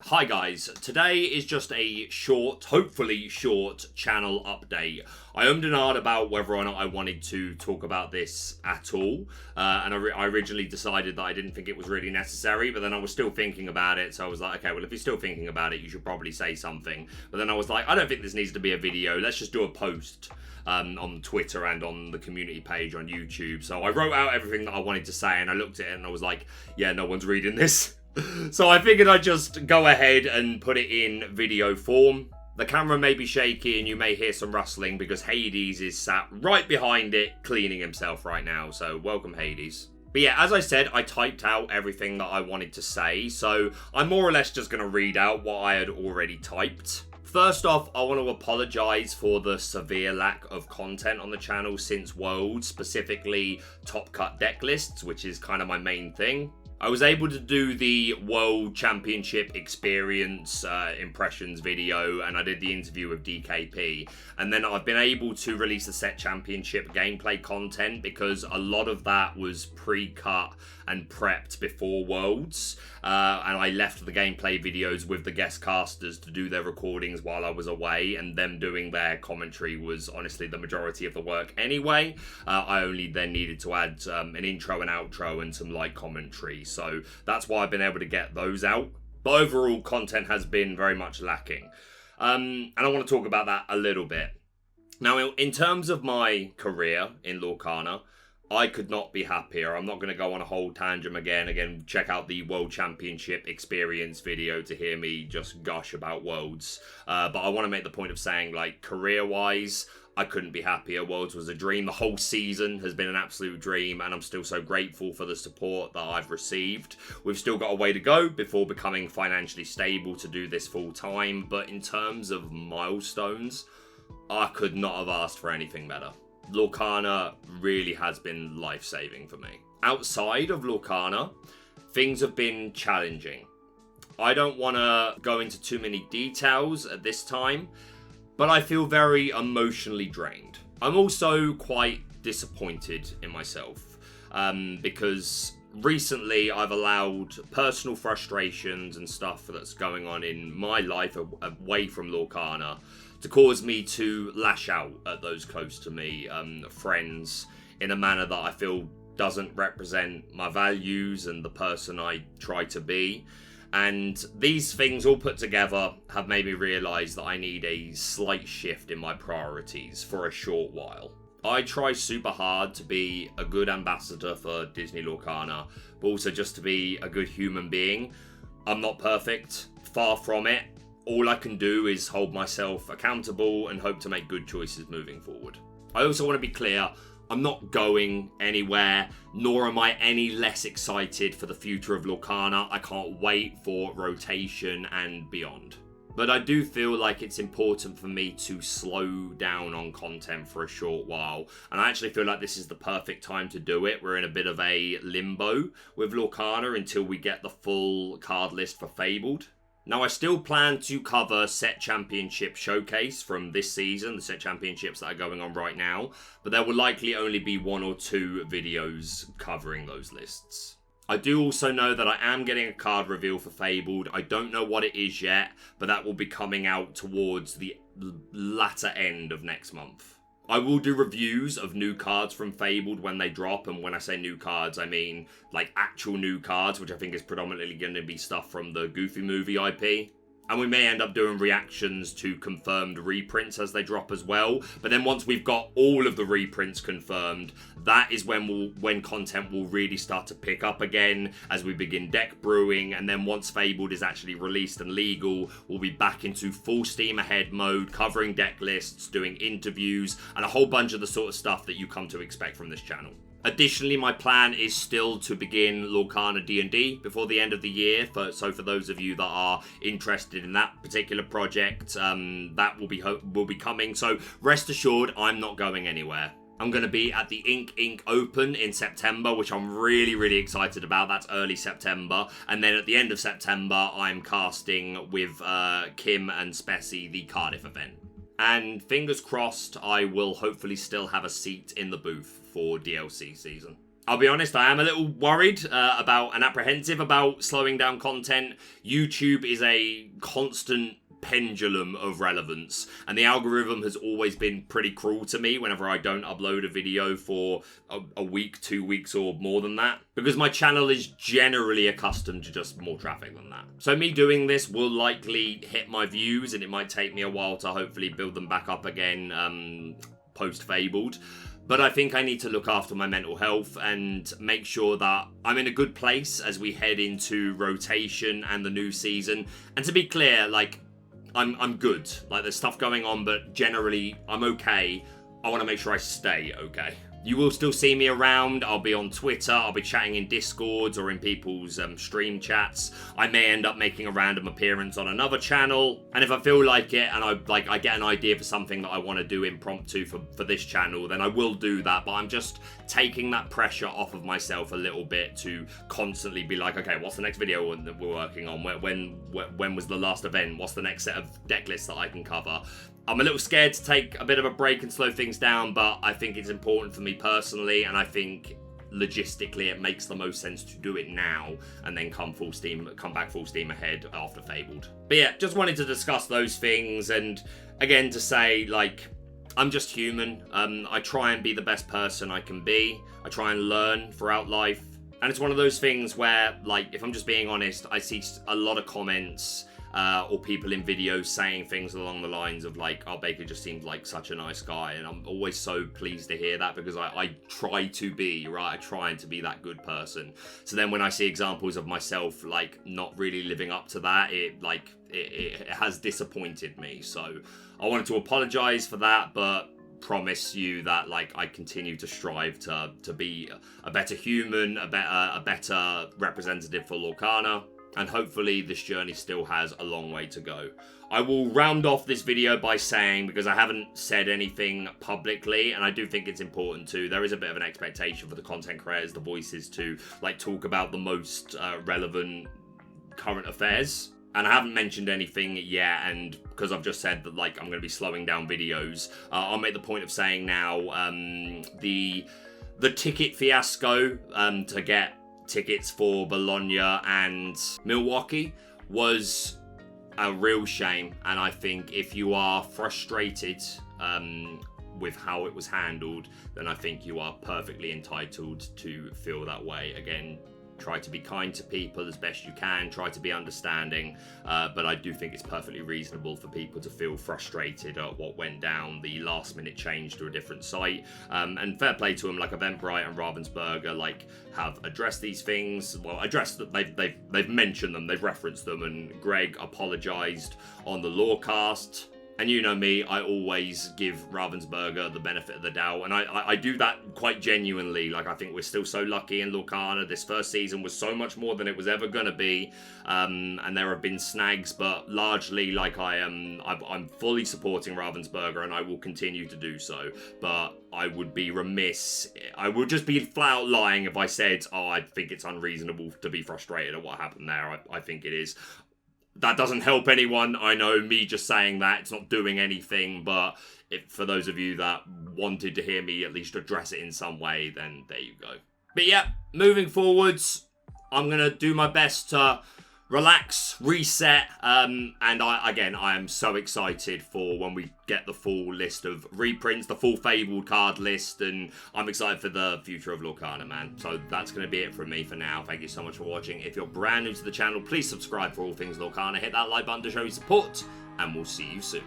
Hi guys, today is just a short, hopefully short, channel update. I ummed and ahed about whether or not I wanted to talk about this at all, and I originally decided that I didn't think it was really necessary, but then I was still thinking about it, so I was like, okay, well if you're still thinking about it, you should probably say something. But then I was like, I don't think this needs to be a video, let's just do a post on Twitter and on the community page on YouTube. So I wrote out everything that I wanted to say, and I looked at it and I was like, yeah, no one's reading this. So I figured I'd just go ahead and put it in video form. The camera may be shaky and you may hear some rustling because Hades is sat right behind it cleaning himself right now. So welcome, Hades. But yeah, as I said, I typed out everything that I wanted to say. So I'm more or less just going to read out what I had already typed. First off, I want to apologise for the severe lack of content on the channel since Worlds, specifically Top Cut deck lists, which is kind of my main thing. I was able to do the World Championship Experience impressions video, and I did the interview with DKP. And then I've been able to release the Set Championship gameplay content because a lot of that was pre-cut and prepped before Worlds. And I left the gameplay videos with the guest casters to do their recordings while I was away, and them doing their commentary was honestly the majority of the work anyway. I only then needed to add an intro and outro and some light commentary. So that's why I've been able to get those out. But overall, content has been very much lacking. And I want to talk about that a little bit. Now, in terms of my career in Lorcana, I could not be happier. I'm not going to go on a whole tangent again. Again, check out the World Championship Experience video to hear me just gush about Worlds. But I want to make the point of saying, like, career-wise, I couldn't be happier. Worlds was a dream. The whole season has been an absolute dream, and I'm still so grateful for the support that I've received. We've still got a way to go before becoming financially stable to do this full time, but in terms of milestones, I could not have asked for anything better. Lorcana really has been life-saving for me. Outside of Lorcana, things have been challenging. I don't want to go into too many details at this time, but I feel very emotionally drained. I'm also quite disappointed in myself because recently I've allowed personal frustrations and stuff that's going on in my life away from Lorcana to cause me to lash out at those close to me, friends, in a manner that I feel doesn't represent my values and the person I try to be. And these things all put together have made me realise that I need a slight shift in my priorities for a short while. I try super hard to be a good ambassador for Disney Lorcana, but also just to be a good human being. I'm not perfect, far from it. All I can do is hold myself accountable and hope to make good choices moving forward. I also want to be clear, I'm not going anywhere, nor am I any less excited for the future of Lorcana. I can't wait for rotation and beyond. But I do feel like it's important for me to slow down on content for a short while. And I actually feel like this is the perfect time to do it. We're in a bit of a limbo with Lorcana until we get the full card list for Fabled. Now, I still plan to cover Set Championship Showcase from this season, the Set Championships that are going on right now, but there will likely only be 1 or 2 videos covering those lists. I do also know that I am getting a card reveal for Fabled. I don't know what it is yet, but that will be coming out towards the latter end of next month. I will do reviews of new cards from Fabled when they drop, and when I say new cards, I mean like actual new cards, which I think is predominantly going to be stuff from the Goofy movie IP. And we may end up doing reactions to confirmed reprints as they drop as well. But then once we've got all of the reprints confirmed, that is when content will really start to pick up again as we begin deck brewing. And then once Fabled is actually released and legal, we'll be back into full steam ahead mode, covering deck lists, doing interviews, and a whole bunch of the sort of stuff that you come to expect from this channel. Additionally, my plan is still to begin Lorcana D&D before the end of the year. So for those of you that are interested in that particular project, that will be coming. So rest assured, I'm not going anywhere. I'm going to be at the Ink Open in September, which I'm really, really excited about. That's early September. And then at the end of September, I'm casting with Kim and Spessy the Cardiff event. And fingers crossed, I will hopefully still have a seat in the booth for DLC season. I'll be honest, I am a little worried about and apprehensive about slowing down content. YouTube is a constant pendulum of relevance, and the algorithm has always been pretty cruel to me whenever I don't upload a video for a week, 2 weeks, or more than that, because my channel is generally accustomed to just more traffic than that. So me doing this will likely hit my views, and it might take me a while to hopefully build them back up again post-Fabled. But I think I need to look after my mental health and make sure that I'm in a good place as we head into rotation and the new season. And to be clear, like, I'm good. Like, there's stuff going on, but generally I'm okay. I want to make sure I stay okay. You will still see me around. I'll be on Twitter. I'll be chatting in Discords or in people's stream chats. I may end up making a random appearance on another channel. And if I feel like it and I get an idea for something that I want to do impromptu for this channel, then I will do that. But I'm just taking that pressure off of myself a little bit to constantly be like, okay, what's the next video that we're working on? When was the last event? What's the next set of deck lists that I can cover? I'm a little scared to take a bit of a break and slow things down, but I think it's important for me personally, and I think logistically it makes the most sense to do it now and then come back full steam ahead after Fabled. But yeah, just wanted to discuss those things, and again to say, like, I'm just human. I try and be the best person I can be. I try and learn throughout life. And it's one of those things where, like, if I'm just being honest, I see a lot of comments or people in videos saying things along the lines of like, oh, Baker just seems like such a nice guy, and I'm always so pleased to hear that, because I try to be, right? I try to be that good person. So then when I see examples of myself like not really living up to that, it has disappointed me. So I wanted to apologize for that, but promise you that, like, I continue to strive to be a better human, a better representative for Lorcana. And hopefully this journey still has a long way to go. I will round off this video by saying, because I haven't said anything publicly, and I do think it's important to, there is a bit of an expectation for the content creators, the voices, to like talk about the most relevant current affairs. And I haven't mentioned anything yet, and because I've just said that, like, I'm going to be slowing down videos, I'll make the point of saying now, the ticket fiasco to get tickets for Bologna and Milwaukee was a real shame, and I think if you are frustrated with how it was handled, then I think you are perfectly entitled to feel that way. Again, try to be kind to people as best you can, try to be understanding, but I do think it's perfectly reasonable for people to feel frustrated at what went down, the last minute change to a different site, and fair play to them. Like Eventbrite and Ravensburger like have addressed these things. Well, addressed that, they've mentioned them, they've referenced them, and Greg apologized on the Lorecast. And you know me, I always give Ravensburger the benefit of the doubt, and I do that quite genuinely. Like, I think we're still so lucky in Lorcana. This first season was so much more than it was ever going to be, and there have been snags, but largely, like, I'm fully supporting Ravensburger, and I will continue to do so. But I would be remiss, I would just be flat out lying if I said, oh, I think it's unreasonable to be frustrated at what happened there. I think it is. That doesn't help anyone. I know, me just saying that, it's not doing anything, but for those of you that wanted to hear me at least address it in some way, then there you go. But yeah, moving forwards, I'm going to do my best to relax, reset, and I am so excited for when we get the full list of reprints, the full Fabled card list, and I'm excited for the future of Lorcana, man. So that's going to be it from me for now. Thank you so much for watching. If you're brand new to the channel, please subscribe for all things Lorcana. Hit that like button to show your support, and we'll see you soon.